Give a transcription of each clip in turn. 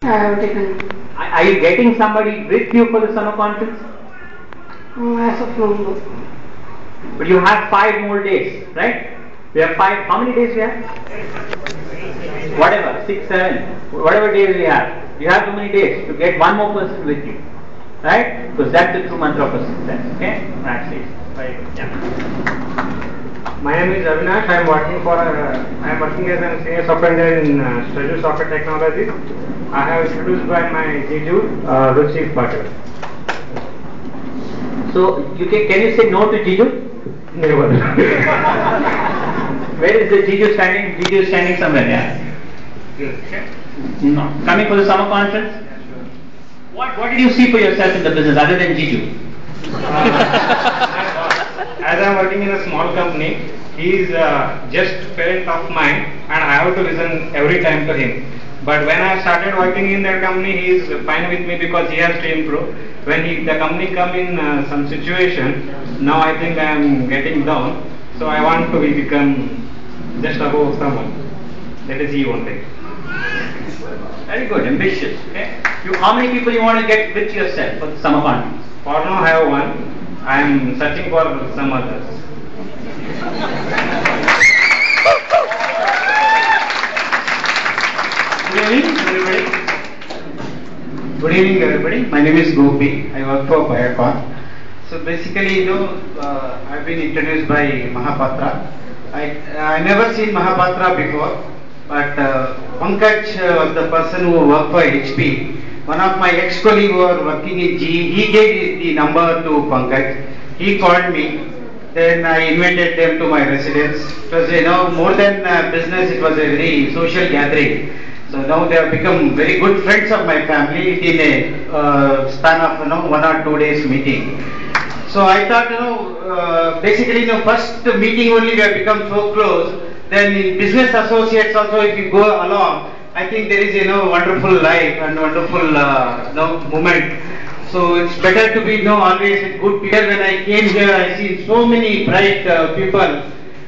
I have taken. Are you getting somebody with you for the summer conference? As of now. But you have 5 more days, right? We have 5. How many days we have? Whatever, 6, 7, whatever days we have. You have too many days to get one more person with you, right? Because that's the true mantra of success. Okay, that's it. Very good. Yeah. My name is Avinash. I am working as a senior software engineer in Treasure Software Technologies. I have introduced by my Jiju, Ruchi Patel. So can you say no to Jiju? Never. Where is the Jiju standing? Jiju is standing somewhere. Yeah. Okay. No. Coming for the summer conference? What did you see for yourself in the business other than Jiju? As I am working in a small company, he is just parent of mine, and I have to listen every time to him. But when I started working in that company, he is fine with me because he has to improve. When the company come in some situation, now I think I am getting down. So I want to become just above someone. That is he one thing. Very good, ambitious. Okay. How many people you want to get with yourself for the summer conference? For now, I have one. I am searching for some others. Good evening, everybody. Good evening, everybody. My name is Gopi. I work for Biocon. So basically, I've been introduced by Mahapatra. I never seen Mahapatra before, but Pankaj was the person who worked for HP. One of my ex-colleagues who were working in GE, he gave the number to Pankaj. He called me. Then I invited them to my residence. It was, more than business, it was a very social gathering. So now they have become very good friends of my family in a span of 1 or 2 days meeting. So I thought, basically, first meeting only we have become so close. Then in business associates also, if you go along, I think there is wonderful life and wonderful moment. So it's better to be always with good people. When I came here, I see so many bright people.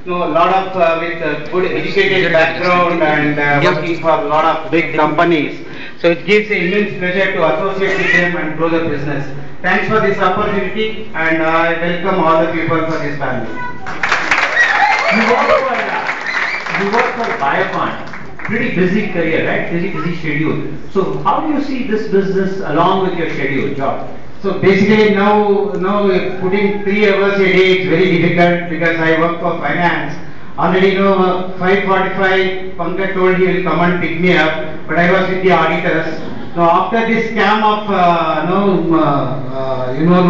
A lot of with good educated background and working for a lot of big companies. So it gives immense pleasure to associate with them and grow the business. Thanks for this opportunity, and I welcome all the people for this family. You work for Biocon. Pretty busy career, right? Busy schedule. So how do you see this business along with your schedule, job? So basically now putting 3 hours a day is very difficult because I work for finance. Already 5:45 Pankaj told he will come and pick me up, but I was with the auditors. Now after this scam of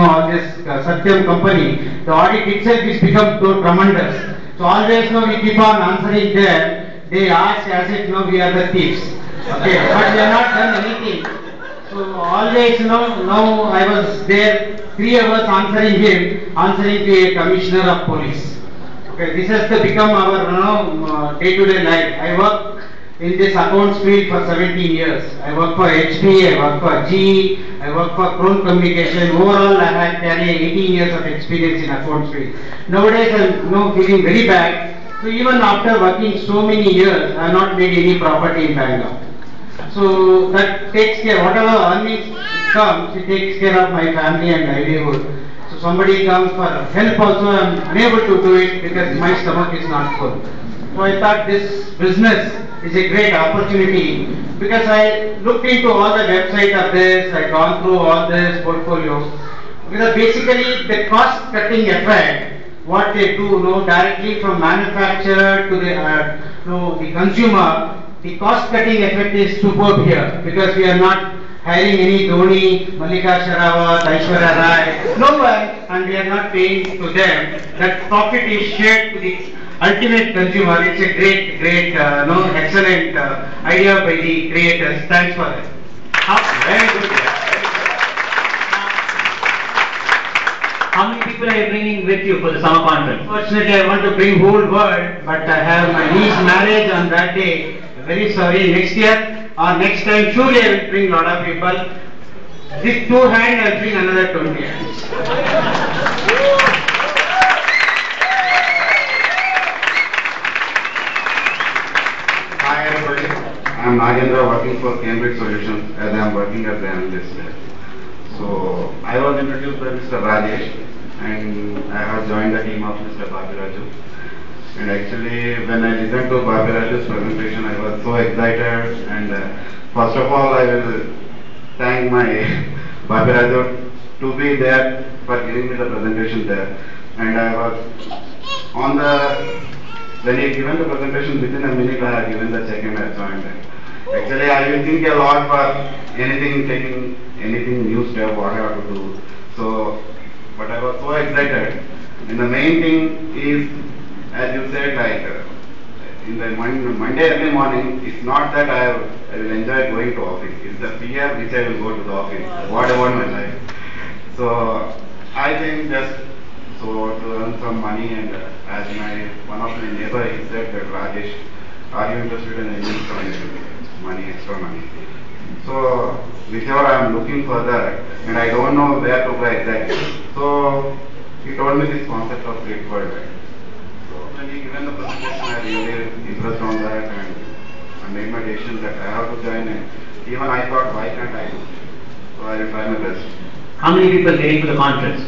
all this Satyam company, the audit itself is become so tremendous. So always we keep on answering them. They ask as if we are the thieves. Okay, but we have not done anything. So always now I was there 3 hours answering to a commissioner of police. Okay, this has to become our day-to-day life. I work in this accounts field for 17 years. I work for HP, I work for GE, I work for Crown Communication. Overall, I have carried 18 years of experience in accounts field. Nowadays, I am feeling very bad. So even after working so many years, I have not made any property in Bangalore. So that takes care, whatever earnings comes, it takes care of my family and livelihood. So somebody comes for help also, I am unable to do it because my stomach is not full. So I thought this business is a great opportunity because I looked into all the websites of this, I gone through all this portfolio. Because basically the cost cutting effect, what they do directly from manufacturer to the consumer, the cost cutting effect is superb here because we are not hiring any Dhoni, Mallika Sherawat, Aishwarya Rai, no one, and we are not paying to them. That profit is shared to the ultimate consumer. It's a great, excellent idea by the creators. Thanks for that. Very good. How many people are you bringing with you for the summer conference? Fortunately, I want to bring whole world, but I have my niece marriage on that day. Very sorry. Next year or next time, surely I will bring a lot of people. With 2 hands, I will bring another 20 hands. Hi everybody. I'm Nagendra, working for Cambridge Solutions as I'm working as an analyst there. So I was introduced by Mr. Rajesh and I have joined the team of Mr. Babiraju. And actually when I listened to Babiraju's presentation I was so excited, and first of all I will thank my Babiraju to be there for giving me the presentation there. And I was on the, when he given the presentation, within a minute I have given the check and I joined. Actually I will think a lot for anything, taking anything new step, what I have to do. So, but I was so excited. And the main thing is, as you said, like in the Monday early morning, it's not that I will enjoy going to office. It's the fear which I will go to the office. What about my life? So I think just so to earn some money, and as one of my neighbor he said that Rajesh, are you interested in any money, extra money? So whichever I am looking for that, and I don't know where to go exactly. So he told me this concept of Great World. So when he given the presentation, I really impressed on that, and I made my decision that I have to join in. Even I thought, why can't I do? So I will try my best. How many people came to the conference?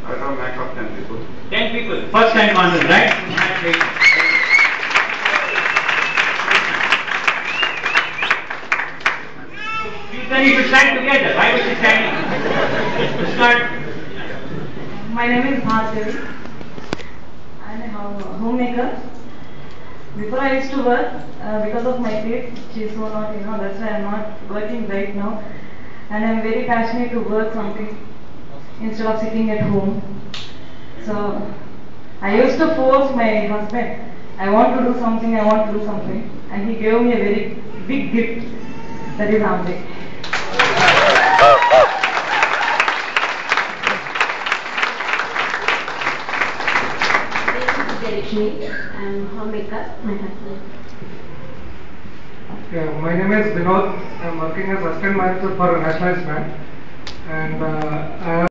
I have a max of 10 people. 10 people. First time conference, right? You said you should stand together. Why was she standing? Start. My name is Bhargavi. I am a homemaker. Before I used to work, because of my kid, she is so not, that's why I am not working right now. And I am very passionate to work something instead of sitting at home. So I used to force my husband, I want to do something, and he gave me a very big gift, that is Amrit. I am homemaker. My husband. Yeah, my name is Vinod. I am working as assistant manager for a nationalized bank, and I have